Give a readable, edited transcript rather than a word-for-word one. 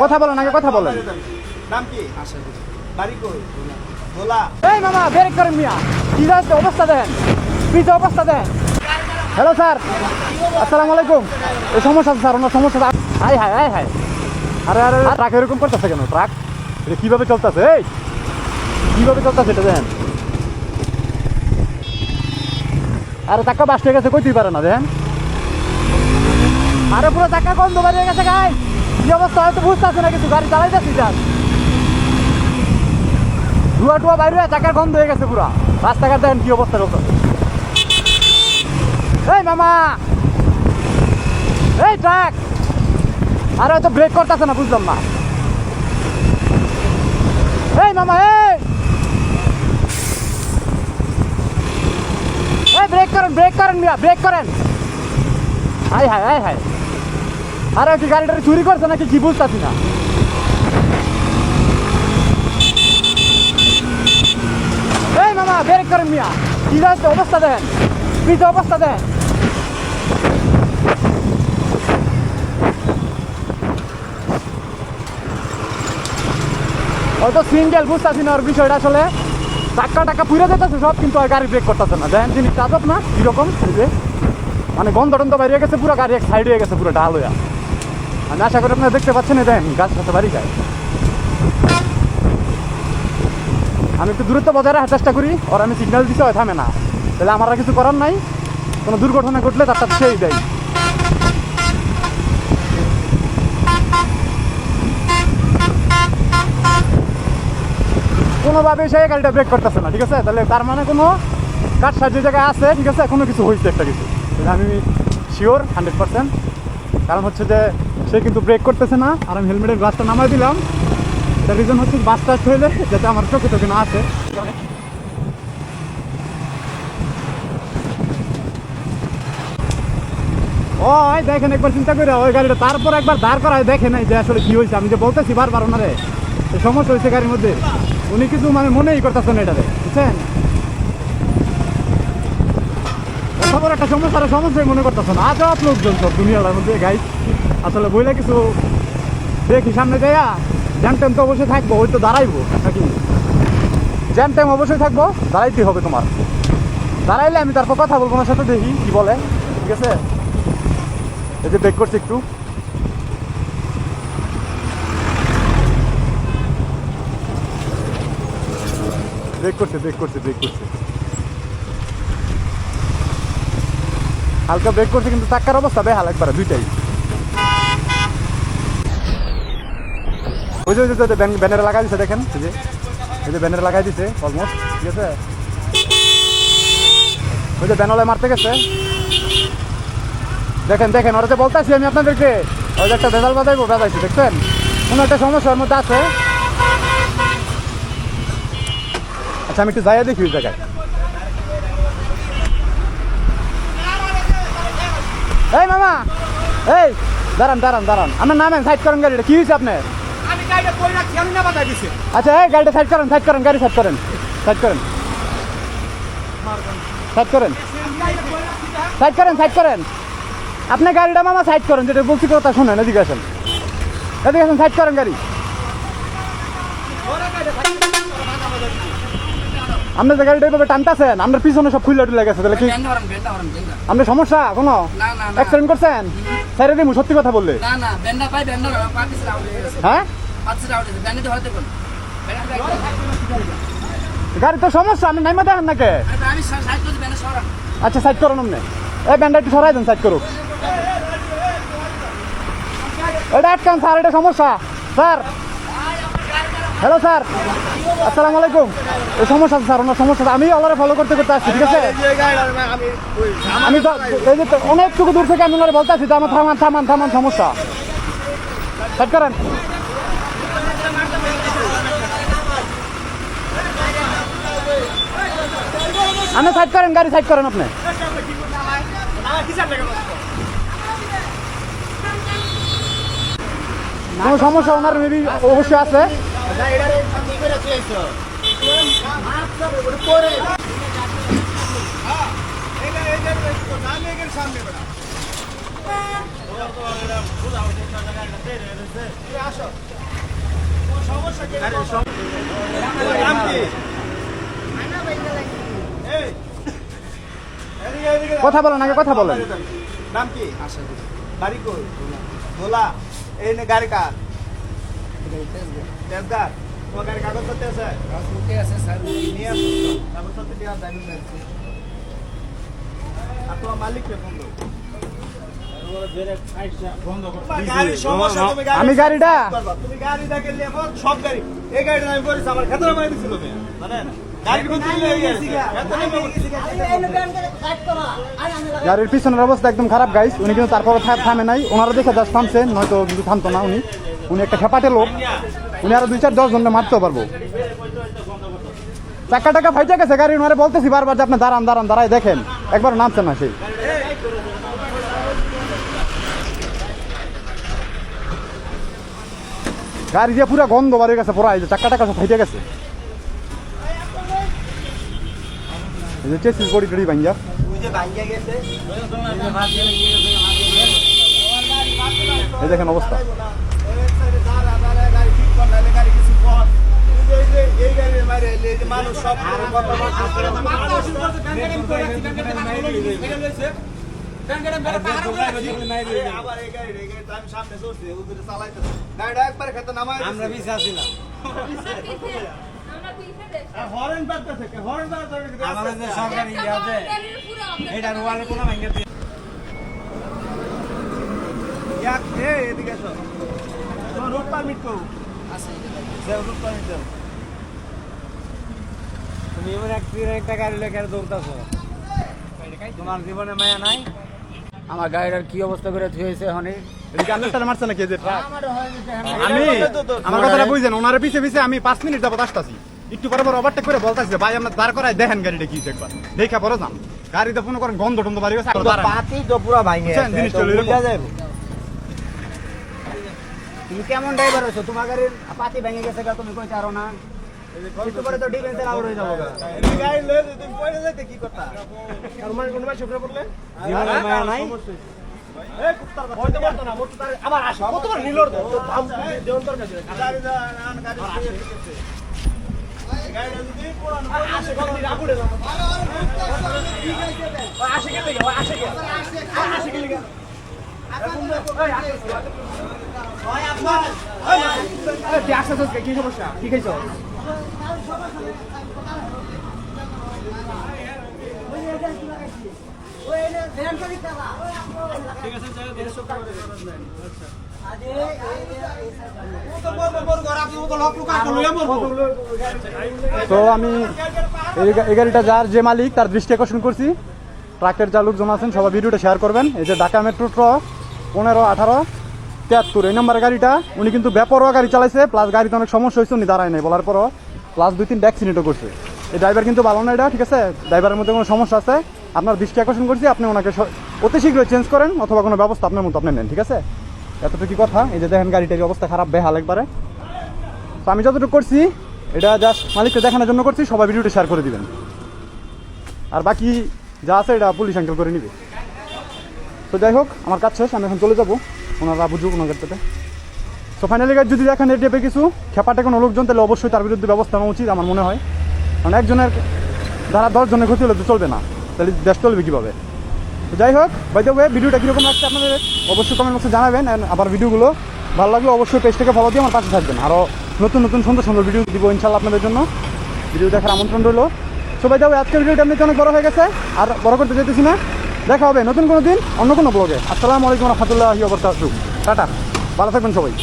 কথা বলেন আগে, কথা বলেন। নাম কি? বাড়ি কই? ভোলা। এই মামা ব্রেক করেন মিয়া, কি যাচ্ছে অবস্থা দেন, পিছে অবস্থা দেন। হ্যালো স্যার, আসসালামু আলাইকুম। এই সমস্যা আছে স্যার, ওনার সমস্যা। হাই হাই হাই হাই, আরে আরে ট্রাক এরকম করতেছে কেন? ট্রাক এটা কীভাবে চলতেছে? এই কীভাবে চলতেছে এটা দেখেন। আরে চাক্কা বাস্ট হয়ে গেছে, কইতেই পারে না দেখেন। আরে পুরো চাক্কা গন্ধ বাড়িয়ে গেছে গাই, কি অবস্থা হয়তো বুঝতে আছে না কিছু, গাড়ি চালাইতেছি স্যার। ধোয়া টুয়া বাইরে চাকার গন্ধ হয়ে গেছে পুরা, রাস্তাঘাট দেখেন কি অবস্থা চলছে। এই মামা, এই ট্রাক, আরে হয়তো ব্রেক করতেছে না, বুঝলাম না। এই মামা, এই ব্রেক করেন, ব্রেক করেন মিয়া, ব্রেক করেন। হাই হাই হাই হাই, আরে কি গাড়িটা চুরি করছে নাকি কি বুঝতেছি না। এই মামা ব্রেক করেন মিয়া, কি যাচ্ছে অবস্থা দেন, পিছে অবস্থা দেন। হয়তো সিঙ্গেল, বুঝতেছি না ওর বিষয়টা। আসলে চাক্কা টাক্কা পুড়ে যেতেছে সব, কিন্তু আর গাড়ি ব্রেক করতেছে না। দেখেন জিনিসটা আজব না কিরকম, মানে গন্ধ টন্ধ বাইরে গেছে পুরো, গাড়ি এক সাইড হয়ে গেছে পুরো ডাল হইয়া। আমি আশা করি আপনারা দেখতে পাচ্ছেন, দেখেন গাছ কাছে বাড়ি যায়। আমি একটু দূরত্ব বজায় রাখার চেষ্টা করি, ওর আমি সিগন্যাল দিতে হয় থামে না, তাহলে আমার আর কিছু করার নাই। কোনো দুর্ঘটনা ঘটলে তার সাথে সেই দেয়। কোনোভাবে সেই গাড়িটা ব্রেক করতেছে না, ঠিক আছে? তাহলে তার মানে কোনো কাঠ সাহায্য জায়গায় আছে, ঠিক আছে? কোনো কিছু হয়েছে একটা কিছু, আমি শিওর 100%। কারণ হচ্ছে যে সে কিন্তু ব্রেক করতেছে না, আর আমি হেলমেটের গ্লাসটা নামাই দিলাম। এটা রিজন হচ্ছে বাস টাচ হইলে যাতে আমার চোখে চোখে না আসে। ওই দেখেন একবার চিন্তা করে ওই গাড়িটা, তারপর একবার দাঁড় করায় দেখে নাই যে আসলে কি হয়েছে। আমি যে বলতেছি বারবার ওনারে সমস্যা হয়েছে গাড়ির মধ্যে, উনি কিছু মানে মনেই করতেছেন এটাতে, বুঝছেন? খবর একটা সমস্যাই মনে করতেছেন। আজব লোকজন সব দুনিয়ার মধ্যে গাই। আসলে বইলে কিছু দেখি সামনে যাইয়া, জ্যাম টাইম তো অবশ্যই থাকবো, ওই তো দাঁড়াইবো নাকি? জ্যাম টাইম অবশ্যই থাকবো, দাঁড়াইতেই হবে তোমার। দাঁড়াইলে আমি তারপর কথা বলবো ওনার সাথে, দেখি কি বলে, ঠিক আছে? এই যে ব্রেক করছি একটু, ব্রেক করছে হালকা ব্রেক করছে, কিন্তু চাক্কার অবস্থা বেহাল একবার, দুইটাই। ওই যে ব্যানারে লাগাই দিচ্ছে দেখেন, এই যে ব্যানারে লাগাই দিচ্ছে অলমোস্ট, ঠিক আছে? ওই যে ব্যানলে মারতে গেছে, দেখেন ওরা যে বলতেছি আমি আপনাদেরকে, ওই যে একটা ভেজাল বাজাইছি, দেখছেন? কোনো একটা সমস্যার মধ্যে আছে। আচ্ছা আমি একটু যাইয়া দেখি ওই জায়গায়। এই মামা, এই দাঁড়ান, আপনার নামেন, সাইড করেন গাড়িটা। কি হয়েছে আপনার? আচ্ছা এই গাড়িটা সাইড করেন, গাড়ি সাইড করেন। আপনি গাড়িটা মামা সাইড করেন, যেটা বলছি কথা শুনেন, এদিকে আসেন, সাইড করেন গাড়ি। আপনার যে গাড়িটা এইভাবে টানতেছেন, আপনার পিছনে সব খুলে টুলে গেছে, তাহলে কি আপনার সমস্যা কোনো? অ্যাক্সিডেন্ট করছেন? ছেড়ে দিমু সত্যি কথা বললে। হ্যাঁ গাড়ি তো সমস্যা, আপনি নাইমা দেখেন নাকি? আচ্ছা সাইড করুন আপনি, এই ব্যান্ডটা একটু সরাই দেন, সাইড করুক। এটা আটকান স্যার, এটা সমস্যা স্যার। হ্যালো স্যার, আসসালামু আলাইকুম। এই সমস্যা স্যার, ওনার সমস্যা, আমি ওনারে ফলো করতে আসছি, ঠিক আছে? আমি তো এই যে অনেকটুকু দূর থেকে আমি ওনারে বলতে আসছি যে আমার থামান সমস্যা, সাইড করেন। আপনি সাইড করেন, গাড়ি সাইড করেন আপনি। কোনো সমস্যা ওনার মেবি অবশ্যই আছে। আসো সমস্যা কি নাম কি এই কথা বলেন আগে, কথা বলেন। নাম কি বাড়ি কই ভোলা এই নে গাড়ি কার তেজগার তোমার গাড়ি কাগজ করতে আছে নিয়ে আসো তারপর সত্যি টিয়া ড্রাইভিং লাইসেন্স আর তোমার মালিককে ফোন দাও আমি গাড়িটা তুমি গাড়িটাকে নিয়ে সব গাড়ি এই গাড়িটা আমি করেছি আমার খেতরা মারি দিছিল জানেন গাড়ির পিছনের অবস্থা একদম খারাপ গাইস। উনি কিন্তু তারপরে থামে নাই, ওনারা দেখে জাস্ট থামছেন, নয়তো কিন্তু থামতো না। উনি একটা খেপাটে লোক, উনি আরো 2-4-10 জনকে মারতেও পারবো। চাক্কা টাকা ফাইটে গেছে গাড়ি, ওনারে বলতেছি বারবার যে আপনি দাঁড়ান দাঁড়ান দাঁড়ায় দেখেন, একবার নামছেন না। সেই গাড়ি দিয়ে পুরো গন্ধ বাড়ি গেছে, পুরো এই যে চাক্কা টাকা সব ফাইটে গেছে। এই যে চেসিস বডি টডি ভাঙ্গা এই দেখেন অবস্থা। মানুষ সব আবার এই গাড়ি আমি সামনে চলছি ওদের চালাইতে গাড়িটা একবার খেতে নামাই আমরা পিছে আসিলাম হরেন বাজতেছে হরেন বাজতেছে আমাদের যে সরকারি ইয়া আছে এটা রুয়ালে কোনা ভাঙা দিয়ে এক এদিকে আসো তোমার রোড পারমিট কো আছে যে রোড পারমিট দাও তুমি এমন একটা গাড়ি লেখা দৌড়তাছো তোমার জীবনে মায়া নাই আমার গাড়িটার কি অবস্থা করে থুয়েছে হনে মারছে নাকি যে আমি আমার কথাটা বুঝছেন, ওনারে পিছে পিছে আমি 5 মিনিট যাবত আসতেছি, একটু পরে পরে ওভারটেক করে বলতেছি ভাই আপনার দাঁড় করায় দেখেন গাড়িটা কি একবার দেখা পরে যান। গাড়িতে ফোন করেন গন্ধ টন্ধ বাড়ি গেছে, পাতি তো পুরো ভাঙে জিনিসটা তুমি কেমন ড্রাইভার হইছো? তোমার গাড়ির পাতি ভেঙে গেছে গা, তুমি কইতে পারো না? একটু পরে তো ডিফেন্সের আউট হয়ে যাবো গা। এই গাড়ি লয়ে তুমি পয়সা যাইতে কি করতা আর মানে কোন ভাই শুকরে পড়লে জীবনে মায়া নাই। এই কুত্তার হয়তো বলতো না মোটু তার আবার আসো কতবার নিলর দাও তো দাম দেওন তোর কাছে গাড়ি দা আন গাড়ি গাড়ি যদি পুরানো আসে কত রাগুড়ে দাও আসে গেলে আসে গেলে আসে গেলে ওই আপনার এই ট্যাক্স আছে কি সমস্যা কি খাইছো তো আমি এই গাড়িটা যার যে মালিক তার দৃষ্টি আকর্ষণ করছি, ট্রাকের যা লোকজন আছেন সবাই ভিডিওটা শেয়ার করবেন। এই যে ঢাকা মেট্রো ট্র 15-18-73 এই নম্বরের গাড়িটা, উনি কিন্তু বেপরোয়া গাড়ি চালাইছে, প্লাস গাড়িতে অনেক সমস্যা হয়েছে, উনি দাঁড়ায় নাই বলার পরও, প্লাস 2-3 অ্যাক্সিডেন্টও করছে। এই ড্রাইভার কিন্তু ভালো না এটা, ঠিক আছে? ড্রাইভারের মধ্যে কোনো সমস্যা আছে, আপনার দৃষ্টি আকর্ষণ করছি, আপনি ওনাকে অতি শীঘ্রই চেঞ্জ করেন অথবা কোনো ব্যবস্থা আপনার মতো আপনি নেন, ঠিক আছে? এতটুকু কথা। এই যে দেখেন গাড়িটার অবস্থা খারাপ, বেহাল একবারে। তো আমি যতটুকু করছি এটা জাস্ট মালিককে দেখানোর জন্য করছি, সবাই ভিডিওটা শেয়ার করে দিবেন। আর বাকি যা আছে এটা পুলিশ আঙ্কেল করে নিবে। তো যাই হোক, আমার কাজ শেষ, আমি এখন চলে যাবো, ওনারা বুঝুক ওনাদের সাথে। তো ফাইনালি গাইজ যদি দেখেন এই টাইপের কিছু খেপাটে কোনো লোকজন, তাহলে অবশ্যই তার বিরুদ্ধে ব্যবস্থা নেওয়া উচিত আমার মনে হয়। কারণ একজনের দ্বারা 10 জনের ক্ষতি হলে তো চলবে না, তাহলে দেশ চলবে কীভাবে? তো যাই হোক, বাই দ্য ওয়ে ভিডিওটা কীরকম লাগছে আপনাদের অবশ্যই কমেন্ট বক্সে জানাবেন। অ্যান্ড আবার ভিডিওগুলো ভালো লাগলে অবশ্যই পেজটাকে ফলো দিয়ে আমার পাশে থাকবেন। আরও নতুন নতুন সুন্দর সুন্দর ভিডিও দিব ইনশাল্লাহ আপনাদের জন্য। ভিডিও দেখার আমন্ত্রণ রইল। সো বাই দ্য ওয়ে আজকের ভিডিওটা এমনিতে অনেক বড় হয়ে গেছে, আর বড় করতে যেতেছি না। দেখা হবে নতুন কোনো দিন অন্য কোনো ব্লগে। আসসালামু আলাইকুম রহমতুল্লাহি ওয়া বারাকাতুহু। টাটা, ভালো থাকবেন সবাই।